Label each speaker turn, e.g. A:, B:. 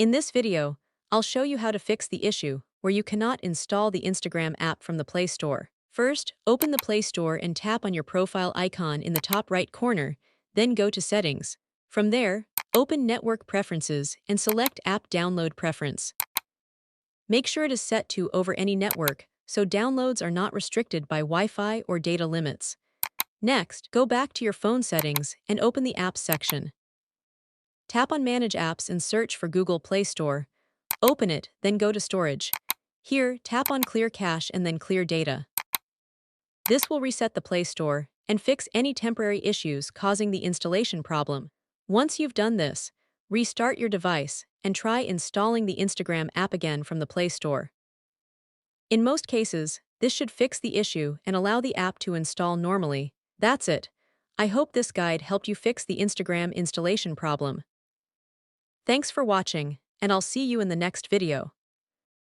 A: In this video, I'll show you how to fix the issue where you cannot install the Instagram app from the Play Store. First, open the Play Store and tap on your profile icon in the top right corner, then go to Settings. From there, open Network Preferences and select App Download Preference. Make sure it is set to over any network so downloads are not restricted by Wi-Fi or data limits. Next, go back to your phone settings and open the Apps section. Tap on Manage Apps and search for Google Play Store. Open it, then go to Storage. Here, tap on Clear Cache and then Clear Data. This will reset the Play Store and fix any temporary issues causing the installation problem. Once you've done this, restart your device and try installing the Instagram app again from the Play Store. In most cases, this should fix the issue and allow the app to install normally. That's it. I hope this guide helped you fix the Instagram installation problem. Thanks for watching, and I'll see you in the next video.